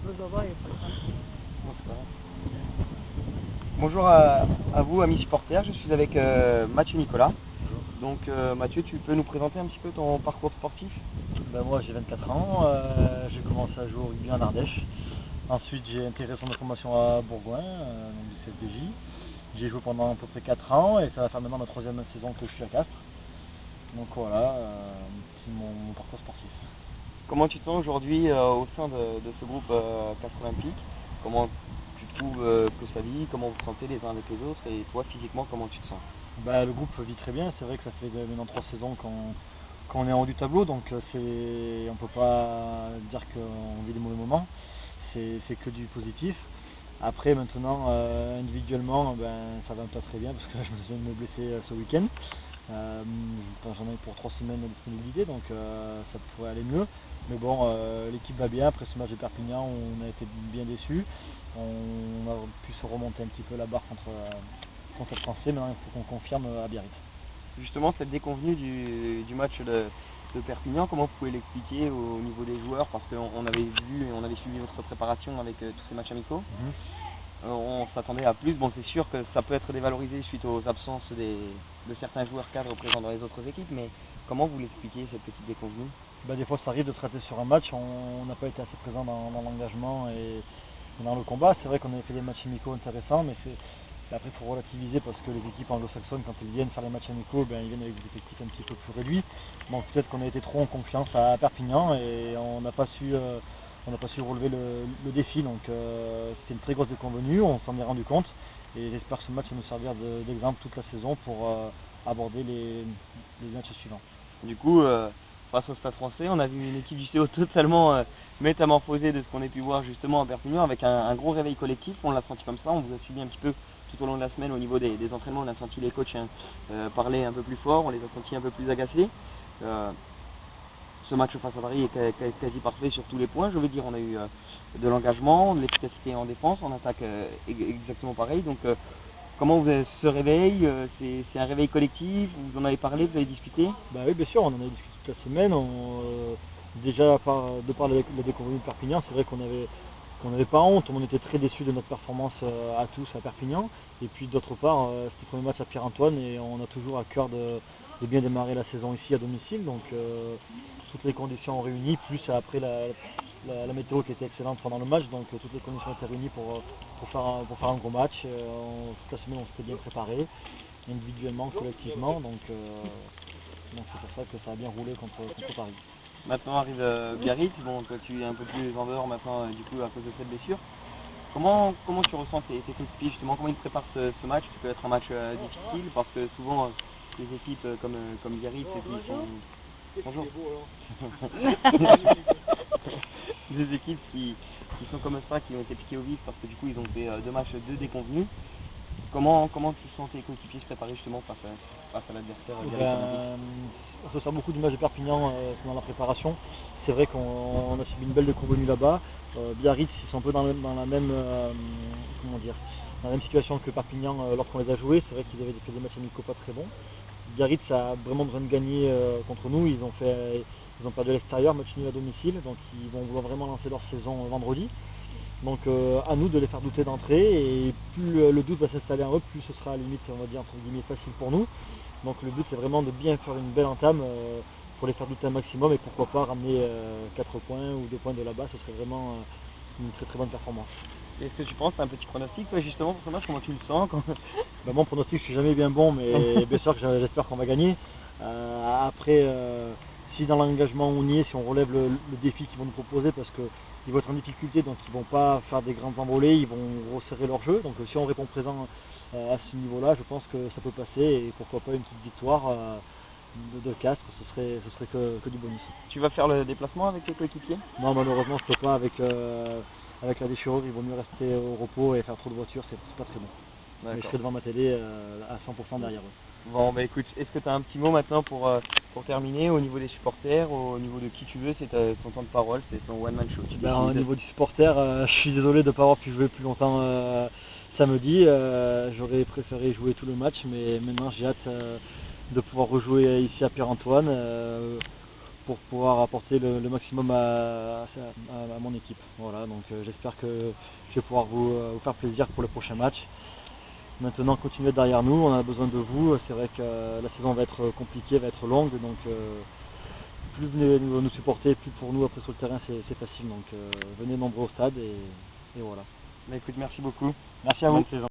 Non, c'est pas grave. Bonjour à vous, amis supporters. Je suis avec Mathieu Nicolas. Donc Mathieu, tu peux nous présenter un petit peu ton parcours sportif? Moi j'ai 24 ans, j'ai commencé à jouer au rugby en Ardèche. Ensuite j'ai intégré son de formation à Bourgoin, donc du CFDJ. J'ai joué pendant à peu près 4 ans et ça va faire maintenant ma 3e saison que je suis à Castres. Donc voilà, c'est mon parcours sportif. Comment tu te sens aujourd'hui au sein de ce groupe Castres Olympique? Comment tu trouves que ça vit? Comment vous vous sentez les uns avec les autres? Et toi, physiquement, comment tu te sens? Le groupe vit très bien, c'est vrai que ça fait maintenant 3 saisons qu'on est en haut du tableau, donc on ne peut pas dire qu'on vit des mauvais moments, c'est que du positif. Après maintenant, individuellement, ça va pas très bien parce que je viens de me blesser ce week-end. J'en ai pour 3 semaines de disponibilité, donc ça pourrait aller mieux. Mais bon, l'équipe va bien. Après ce match de Perpignan, on a été bien déçus. On a pu se remonter un petit peu la barre contre le Français. Maintenant, il faut qu'on confirme à Biarritz. Justement, cette déconvenue du match de Perpignan, comment vous pouvez l'expliquer au niveau des joueurs? Parce qu'on avait vu et on avait suivi votre préparation avec tous ces matchs amicaux. On s'attendait à plus. Bon, c'est sûr que ça peut être dévalorisé suite aux absences de certains joueurs cadres présents dans les autres équipes, mais comment vous l'expliquez, cette petite déconvenue? Des fois, ça arrive de traiter sur un match. On n'a pas été assez présent dans l'engagement et dans le combat. C'est vrai qu'on avait fait des matchs amicaux intéressants, mais après, il faut relativiser parce que les équipes anglo-saxonnes, quand elles viennent faire les matchs amicaux, ils viennent avec des effectifs un petit peu plus réduits. Donc peut-être qu'on a été trop en confiance à Perpignan et on n'a pas su relever le défi. Donc c'était une très grosse déconvenue, on s'en est rendu compte. Et j'espère que ce match va nous servir d'exemple toute la saison pour aborder les matchs suivants. Du coup, face au Stade Français, on a vu une équipe du CO totalement métamorphosée de ce qu'on a pu voir justement à Perpignan, avec un gros réveil collectif. On l'a senti comme ça, on vous a suivi un petit peu tout au long de la semaine au niveau des entraînements. On a senti les coachs parler un peu plus fort, on les a sentis un peu plus agacés. Ce match face à Paris est quasi parfait sur tous les points. Je veux dire, on a eu de l'engagement, de l'efficacité en défense, en attaque exactement pareil. Donc comment vous avez ce réveil? C'est un réveil collectif? Vous en avez parlé, vous avez discuté? Oui, bien sûr, on en a discuté toute la semaine. Déjà, de par la déconvenue de Perpignan, c'est vrai qu'on n'avait pas honte, on était très déçus de notre performance à tous à Perpignan. Et puis d'autre part, c'était le premier match à Pierre-Antoine et on a toujours à cœur de bien démarrer la saison ici à domicile. Donc toutes les conditions réunies, plus après la météo qui était excellente pendant le match, donc toutes les conditions étaient réunies pour faire un gros match. Toute la semaine on s'était bien préparé, individuellement, collectivement, donc c'est pour ça que ça a bien roulé contre Paris. Maintenant arrive Biarritz. Bon, toi tu es un peu plus en dehors maintenant du coup à cause de cette blessure. Comment tu ressens tes coéquipiers justement? Comment ils préparent ce match? Ça peut être un match difficile parce que souvent les équipes comme Biarritz qui sont... Bonjour. Des équipes qui sont comme ça, qui ont été piquées au vif parce que du coup ils ont fait 2 matchs, 2 déconvenus. Comment tu sens tes coéquipiers se préparer justement face à l'adversaire Biarritz? On se sert beaucoup du match de Perpignan pendant la préparation. C'est vrai qu'on a subi une belle déconvenue là-bas. Biarritz, ils sont un peu dans la même situation que Perpignan lorsqu'on les a joués. C'est vrai qu'ils avaient fait des matchs amicaux pas très bons. Biarritz a vraiment besoin de gagner contre nous. Ils ont perdu à l'extérieur, match nul à domicile, donc ils vont vouloir vraiment lancer leur saison vendredi. Donc à nous de les faire douter d'entrée, et plus le doute va s'installer en eux, plus ce sera à la limite, on va dire entre guillemets, facile pour nous. Donc le but c'est vraiment de bien faire une belle entame pour les faire douter un maximum et pourquoi pas ramener 4 points ou 2 points de là-bas, ce serait vraiment une très très bonne performance. Est-ce que tu penses, c'est un petit pronostic toi justement pour ce match? Comment tu le sens Mon pronostic, je suis jamais bien bon, mais bien sûr que j'espère qu'on va gagner. Après, si dans l'engagement on y est, si on relève le défi qu'ils vont nous proposer, parce qu'ils vont être en difficulté, donc ils ne vont pas faire des grandes envolées, ils vont resserrer leur jeu. Donc si on répond présent à ce niveau-là, je pense que ça peut passer, et pourquoi pas une petite victoire de Castres, ce serait que du bonus. Tu vas faire le déplacement avec tes coéquipiers? Non, malheureusement je peux pas, avec la déchirure, il vaut mieux rester au repos et faire trop de voitures, c'est pas très bon. Mais je serai devant ma télé à 100% derrière eux. Bon, écoute, est-ce que tu as un petit mot maintenant pour terminer au niveau des supporters, au niveau de qui tu veux? C'est ton temps de parole, c'est ton one man show. Au niveau du supporter, je suis désolé de ne pas avoir pu jouer plus longtemps samedi. J'aurais préféré jouer tout le match, mais maintenant j'ai hâte de pouvoir rejouer ici à Pierre-Antoine. pour pouvoir apporter le maximum à mon équipe. Voilà, donc j'espère que je vais pouvoir vous faire plaisir pour le prochain match. Maintenant, continuez derrière nous, on a besoin de vous. C'est vrai que la saison va être compliquée, va être longue, donc plus vous venez nous supporter, plus pour nous après sur le terrain c'est facile. Donc venez nombreux au stade et voilà. Bah, écoute, merci beaucoup. Merci à vous. Bonne saison.